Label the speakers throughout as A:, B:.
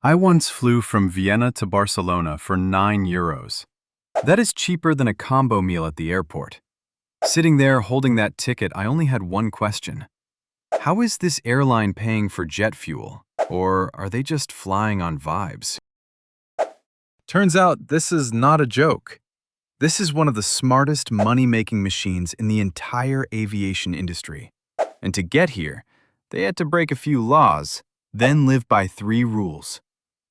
A: I once flew from Vienna to Barcelona for €9. That is cheaper than a combo meal at the airport. Sitting there holding that ticket, I only had one question. How is this airline paying for jet fuel? Or are they just flying on vibes? Turns out this is not a joke. This is one of the smartest money-making machines in the entire aviation industry. And to get here, they had to break a few laws, then live by 3 rules.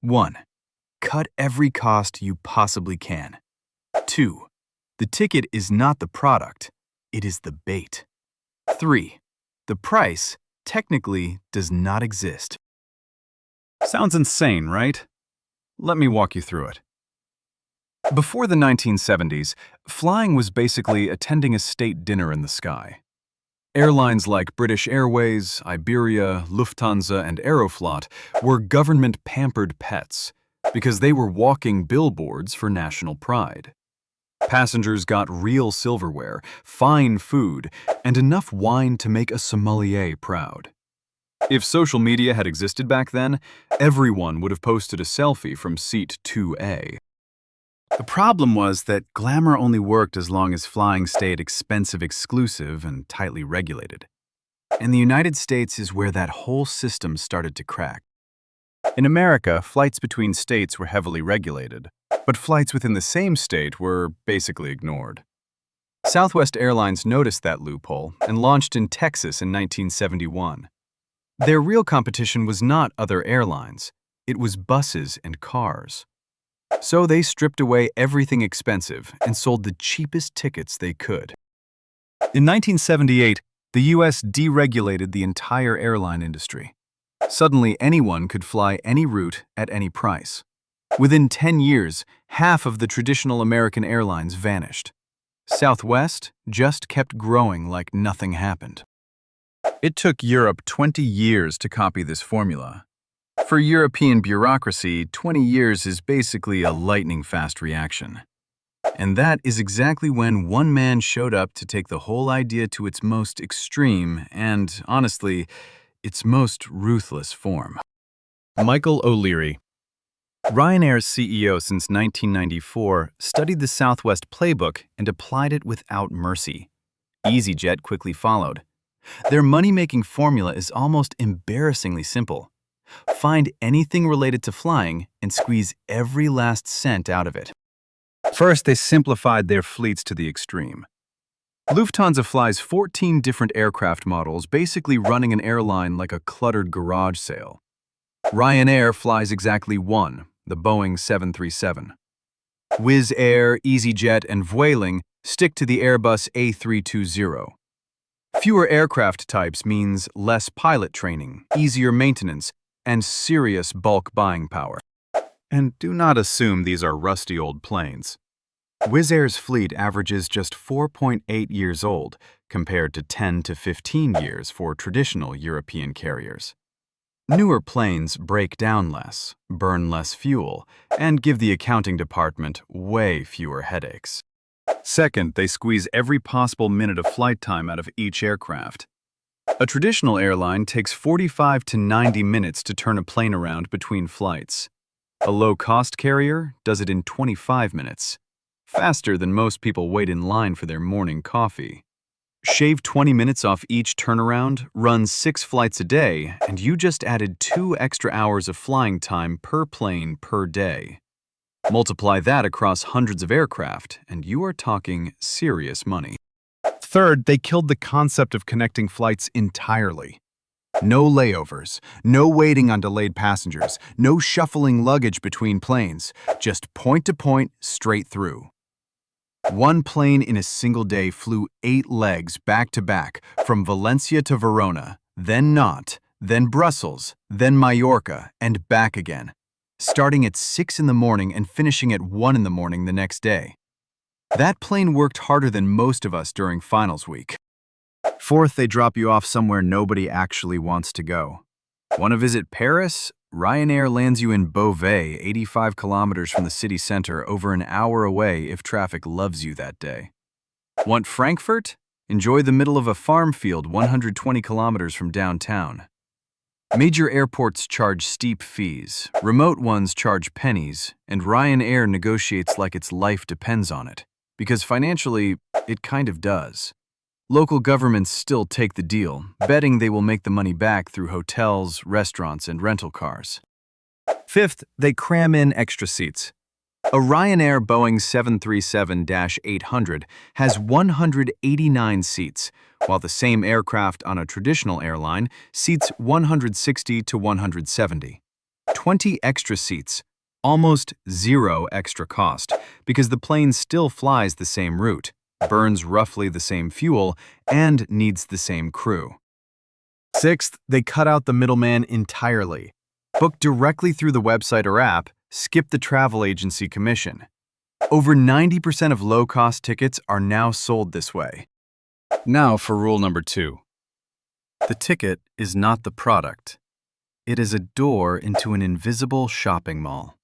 A: 1. Cut every cost you possibly can. 2. The ticket is not the product, it is the bait. 3. The price, technically, does not exist. Sounds insane, right? Let me walk you through it. Before the 1970s, flying was basically attending a state dinner in the sky. Airlines like British Airways, Iberia, Lufthansa, and Aeroflot were government-pampered pets because they were walking billboards for national pride. Passengers got real silverware, fine food, and enough wine to make a sommelier proud. If social media had existed back then, everyone would have posted a selfie from seat 2A. The problem was that glamour only worked as long as flying stayed expensive, exclusive, and tightly regulated. And the United States is where that whole system started to crack. In America, flights between states were heavily regulated, but flights within the same state were basically ignored. Southwest Airlines noticed that loophole and launched in Texas in 1971. Their real competition was not other airlines, it was buses and cars. So they stripped away everything expensive and sold the cheapest tickets they could. In 1978, the US deregulated the entire airline industry. Suddenly, anyone could fly any route at any price. Within 10 years, half of the traditional American airlines vanished. Southwest just kept growing like nothing happened. It took Europe 20 years to copy this formula. For European bureaucracy, 20 years is basically a lightning-fast reaction. And that is exactly when one man showed up to take the whole idea to its most extreme and, honestly, its most ruthless form. Michael O'Leary. Ryanair's CEO since 1994 studied the Southwest playbook and applied it without mercy. EasyJet quickly followed. Their money-making formula is almost embarrassingly simple. Find anything related to flying and squeeze every last cent out of it. First, they simplified their fleets to the extreme. Lufthansa flies 14 different aircraft models, basically running an airline like a cluttered garage sale. Ryanair flies exactly one, the Boeing 737. Wizz Air, EasyJet, and Vueling stick to the Airbus A320. Fewer aircraft types means less pilot training, easier maintenance, and serious bulk buying power. And do not assume these are rusty old planes. Wizz Air's fleet averages just 4.8 years old, compared to 10 to 15 years for traditional European carriers. Newer planes break down less, burn less fuel, and give the accounting department way fewer headaches. Second, they squeeze every possible minute of flight time out of each aircraft. A traditional airline takes 45 to 90 minutes to turn a plane around between flights. A low-cost carrier does it in 25 minutes, faster than most people wait in line for their morning coffee. Shave 20 minutes off each turnaround, run 6 flights a day, and you just added 2 extra hours of flying time per plane per day. Multiply that across hundreds of aircraft, and you are talking serious money. Third, they killed the concept of connecting flights entirely. No layovers, no waiting on delayed passengers, no shuffling luggage between planes, just point-to-point, straight through. One plane in a single day flew 8 legs back-to-back from Valencia to Verona, then Nantes, then Brussels, then Mallorca, and back again, starting at 6 in the morning and finishing at 1 in the morning the next day. That plane worked harder than most of us during finals week. Fourth, they drop you off somewhere nobody actually wants to go. Want to visit Paris? Ryanair lands you in Beauvais, 85 kilometers from the city center, over an hour away if traffic loves you that day. Want Frankfurt? Enjoy the middle of a farm field 120 kilometers from downtown. Major airports charge steep fees, remote ones charge pennies, and Ryanair negotiates like its life depends on it, because financially, it kind of does. Local governments still take the deal, betting they will make the money back through hotels, restaurants, and rental cars. Fifth, they cram in extra seats. A Ryanair Boeing 737-800 has 189 seats, while the same aircraft on a traditional airline seats 160 to 170. 20 extra seats, almost zero extra cost, because the plane still flies the same route, burns roughly the same fuel, and needs the same crew. Sixth, they cut out the middleman entirely. Book directly through the website or app, skip the travel agency commission. Over 90% of low-cost tickets are now sold this way. Now for rule number 2. The ticket is not the product. It is a door into an invisible shopping mall.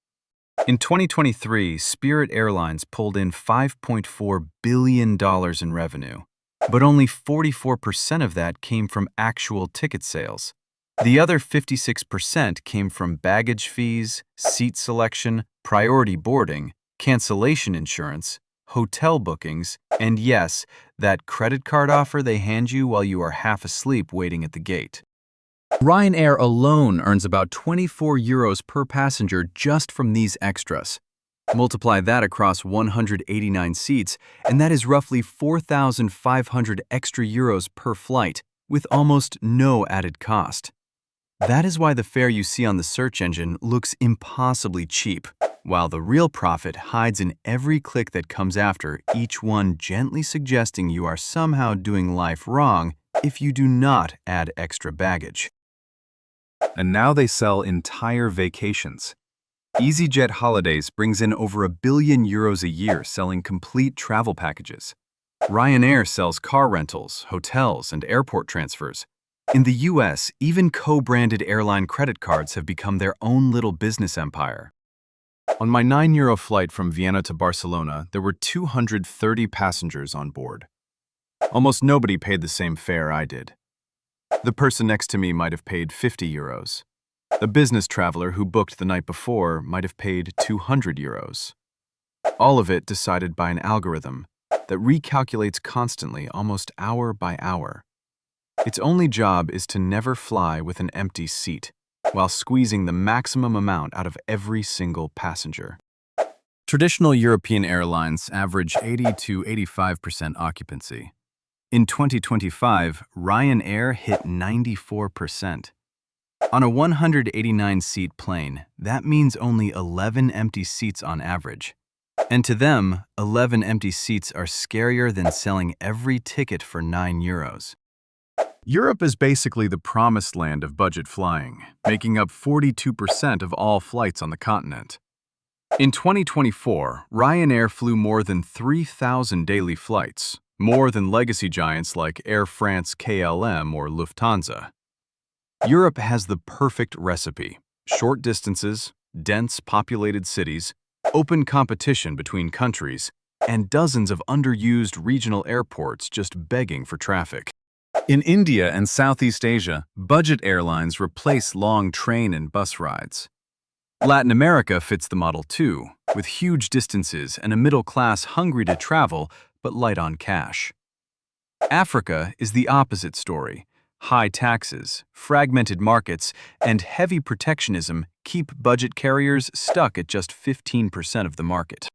A: In 2023, Spirit Airlines pulled in $5.4 billion in revenue, but only 44% of that came from actual ticket sales. The other 56% came from baggage fees, seat selection, priority boarding, cancellation insurance, hotel bookings, and yes, that credit card offer they hand you while you are half asleep waiting at the gate. Ryanair alone earns about €24 per passenger just from these extras. Multiply that across 189 seats, and that is roughly 4,500 extra euros per flight, with almost no added cost. That is why the fare you see on the search engine looks impossibly cheap, while the real profit hides in every click that comes after, each one gently suggesting you are somehow doing life wrong if you do not add extra baggage. And now they sell entire vacations. EasyJet Holidays brings in over €1 billion a year selling complete travel packages. Ryanair sells car rentals, hotels, and airport transfers. In the US, even co-branded airline credit cards have become their own little business empire. On my €9 flight from Vienna to Barcelona, there were 230 passengers on board. Almost nobody paid the same fare I did. The person next to me might have paid €50. The business traveler who booked the night before might have paid €200. All of it decided by an algorithm that recalculates constantly, almost hour by hour. Its only job is to never fly with an empty seat, while squeezing the maximum amount out of every single passenger. Traditional European airlines average 80 to 85% occupancy. In 2025, Ryanair hit 94%. On a 189-seat plane, that means only 11 empty seats on average. And to them, 11 empty seats are scarier than selling every ticket for €9. Europe is basically the promised land of budget flying, making up 42% of all flights on the continent. In 2024, Ryanair flew more than 3,000 daily flights, more than legacy giants like Air France KLM or Lufthansa. Europe has the perfect recipe: short distances, dense populated cities, open competition between countries, and dozens of underused regional airports just begging for traffic. In India and Southeast Asia, budget airlines replace long train and bus rides. Latin America fits the model too, with huge distances and a middle class hungry to travel but light on cash. Africa is the opposite story. High taxes, fragmented markets, and heavy protectionism keep budget carriers stuck at just 15% of the market.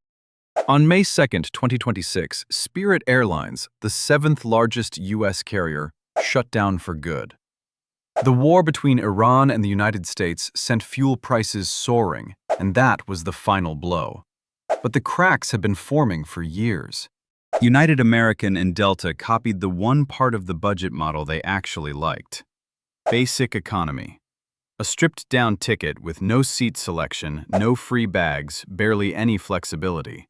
A: On May 2, 2026, Spirit Airlines, the 7th largest U.S. carrier, shut down for good. The war between Iran and the United States sent fuel prices soaring, and that was the final blow. But the cracks have been forming for years. United American and Delta copied the one part of the budget model they actually liked: basic economy. A stripped-down ticket with no seat selection, no free bags, barely any flexibility.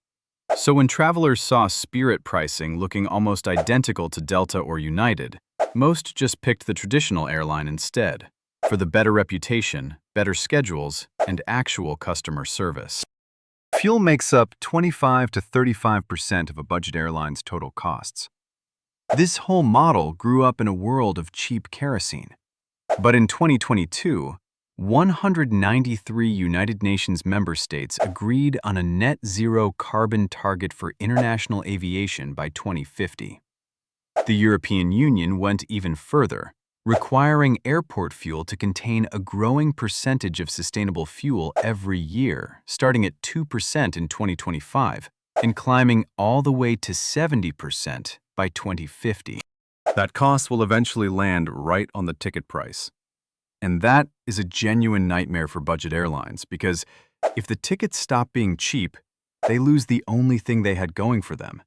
A: So when travelers saw Spirit pricing looking almost identical to Delta or United, most just picked the traditional airline instead, for the better reputation, better schedules, and actual customer service. Fuel makes up 25 to 35% of a budget airline's total costs. This whole model grew up in a world of cheap kerosene. But in 2022, 193 United Nations member states agreed on a net zero carbon target for international aviation by 2050. The European Union went even further, requiring airport fuel to contain a growing percentage of sustainable fuel every year, starting at 2% in 2025 and climbing all the way to 70% by 2050. That cost will eventually land right on the ticket price. And that is a genuine nightmare for budget airlines because if the tickets stop being cheap, they lose the only thing they had going for them.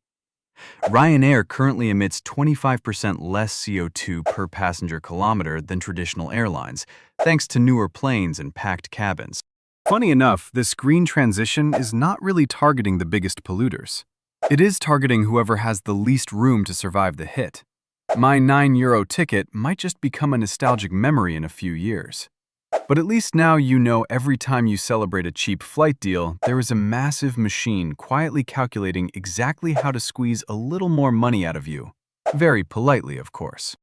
A: Ryanair currently emits 25% less CO2 per passenger kilometer than traditional airlines, thanks to newer planes and packed cabins. Funny enough, this green transition is not really targeting the biggest polluters. It is targeting whoever has the least room to survive the hit. My €9 ticket might just become a nostalgic memory in a few years. But at least now you know every time you celebrate a cheap flight deal, there is a massive machine quietly calculating exactly how to squeeze a little more money out of you. Very politely, of course.